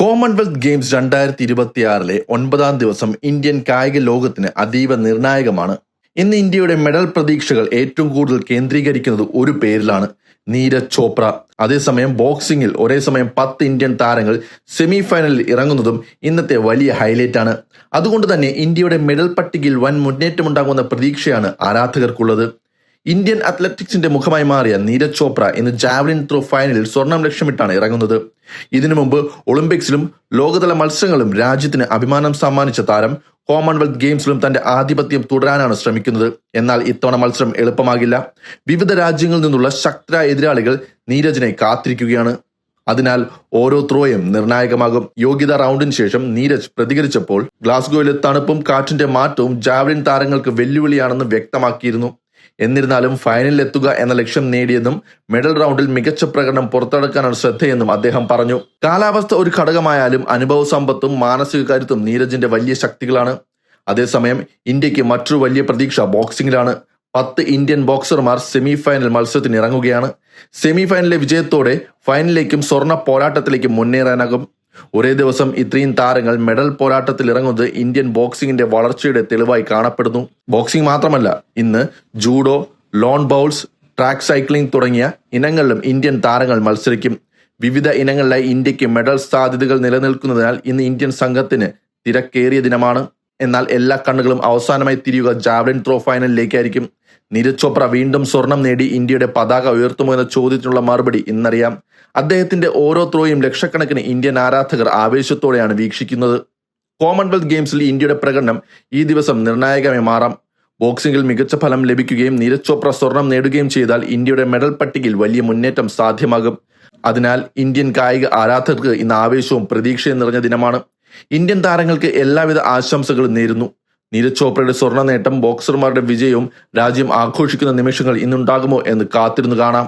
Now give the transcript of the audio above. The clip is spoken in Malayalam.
കോമൺവെൽത്ത് ഗെയിംസ് 2026 9-ാം ദിവസം ഇന്ത്യൻ കായിക ലോകത്തിന് അതീവ നിർണായകമാണ്. ഇന്ന് ഇന്ത്യയുടെ മെഡൽ പ്രതീക്ഷകൾ ഏറ്റവും കൂടുതൽ കേന്ദ്രീകരിക്കുന്നത് ഒരു പേരിലാണ്, നീരജ് ചോപ്ര. അതേസമയം ബോക്സിംഗിൽ ഒരേ സമയം 10 ഇന്ത്യൻ താരങ്ങൾ സെമി ഫൈനലിൽ ഇറങ്ങുന്നതും ഇന്നത്തെ വലിയ ഹൈലൈറ്റ് ആണ്. അതുകൊണ്ട് തന്നെ ഇന്ത്യയുടെ മെഡൽ പട്ടികയിൽ വൻ മുന്നേറ്റമുണ്ടാകുമെന്ന പ്രതീക്ഷയാണ് ആരാധകർക്കുള്ളത്. ഇന്ത്യൻ അത്ലറ്റിക്സിന്റെ മുഖമായി മാറിയ നീരജ് ചോപ്ര ഇന്ന് ജാവലിൻ ത്രോ ഫൈനലിൽ സ്വർണം ലക്ഷ്യമിട്ടാണ് ഇറങ്ങുന്നത്. ഇതിനു മുമ്പ് ഒളിമ്പിക്സിലും ലോകതല മത്സരങ്ങളും രാജ്യത്തിന് അഭിമാനം സമ്മാനിച്ച താരം കോമൺവെൽത്ത് ഗെയിംസിലും തന്റെ ആധിപത്യം തുടരാനാണ് ശ്രമിക്കുന്നത്. എന്നാൽ ഇത്തവണ മത്സരം എളുപ്പമാകില്ല. വിവിധ രാജ്യങ്ങളിൽ നിന്നുള്ള ശക്തരായ എതിരാളികൾ നീരജിനെ കാത്തിരിക്കുകയാണ്. അതിനാൽ ഓരോ ത്രോയും നിർണായകമാകും. യോഗ്യതാ റൗണ്ടിന് ശേഷം നീരജ് പ്രതികരിച്ചപ്പോൾ ഗ്ലാസ്ഗോയിലെ തണുപ്പും കാറ്റിന്റെ മാറ്റവും ജാവലിൻ താരങ്ങൾക്ക് വെല്ലുവിളിയാണെന്ന് വ്യക്തമാക്കിയിരുന്നു. എന്നിരുന്നാലും ഫൈനലിൽ എത്തുക എന്ന ലക്ഷ്യം നേടിയതും മെഡൽ റൗണ്ടിൽ മികച്ച പ്രകടനം പുറത്തെടുക്കാനാണ് ശ്രദ്ധയെന്നും അദ്ദേഹം പറഞ്ഞു. കാലാവസ്ഥ ഒരു ഘടകമായാലും അനുഭവ സമ്പത്തും മാനസിക കരുത്തും നീരജിന്റെ വലിയ ശക്തികളാണ്. അതേസമയം ഇന്ത്യക്ക് മറ്റൊരു വലിയ പ്രതീക്ഷ ബോക്സിംഗിലാണ്. 10 ഇന്ത്യൻ ബോക്സർമാർ സെമി ഫൈനൽ മത്സരത്തിന് ഇറങ്ങുകയാണ്. സെമി ഫൈനലിലെ വിജയത്തോടെ ഫൈനലിലേക്കും സ്വർണ്ണ പോരാട്ടത്തിലേക്കും മുന്നേറാനാകും. ഒരേ ദിവസം ഇത്രയും താരങ്ങൾ മെഡൽ പോരാട്ടത്തിൽ ഇറങ്ങുന്നത് ഇന്ത്യൻ ബോക്സിംഗിന്റെ വളർച്ചയുടെ തെളിവായി കാണപ്പെടുന്നു. ബോക്സിംഗ് മാത്രമല്ല, ഇന്ന് judo, loan bowls, track cycling തുടങ്ങിയ ഇനങ്ങളിലും ഇന്ത്യൻ താരങ്ങൾ മത്സരിക്കും. വിവിധ ഇനങ്ങളിലായി ഇന്ത്യക്ക് മെഡൽ സാധ്യതകൾ നിലനിൽക്കുന്നതിനാൽ ഇന്ന് ഇന്ത്യൻ സംഘത്തിന് തിരക്കേറിയ ദിനമാണ്. എന്നാൽ എല്ലാ കണ്ണുകളും അവസാനമായി തിരിയുക ജാവലിൻ ത്രോ ഫൈനലിലേക്കായിരിക്കും. നീരജ് ചോപ്ര വീണ്ടും സ്വർണം നേടി ഇന്ത്യയുടെ പതാക ഉയർത്തുമോ എന്ന ചോദ്യത്തിനുള്ള മറുപടി ഇന്നറിയാം. അദ്ദേഹത്തിന്റെ ഓരോ ത്രോയും ലക്ഷക്കണക്കിന് ഇന്ത്യൻ ആരാധകർ ആവേശത്തോടെയാണ് വീക്ഷിക്കുന്നത്. കോമൺവെൽത്ത് ഗെയിംസിൽ ഇന്ത്യയുടെ പ്രകടനം ഈ ദിവസം നിർണായകമായി മാറാം. ബോക്സിംഗിൽ മികച്ച ഫലം ലഭിക്കുകയും നീരജ് ചോപ്ര സ്വർണം നേടുകയും ചെയ്താൽ ഇന്ത്യയുടെ മെഡൽ പട്ടികയിൽ വലിയ മുന്നേറ്റം സാധ്യമാകും. അതിനാൽ ഇന്ത്യൻ കായിക ആരാധകർക്ക് ഇന്ന് ആവേശവും പ്രതീക്ഷയും നിറഞ്ഞ ദിനമാണ്. ഇന്ത്യൻ താരങ്ങൾക്ക് എല്ലാവിധ ആശംസകളും നേരുന്നു. നീരജ് ചോപ്രയുടെ സ്വർണ്ണ നേട്ടം, ബോക്സർമാരുടെ വിജയവും രാജ്യം ആഘോഷിക്കുന്ന നിമിഷങ്ങൾ ഇന്നുണ്ടാകുമോ എന്ന് കാത്തിരുന്നു കാണാം.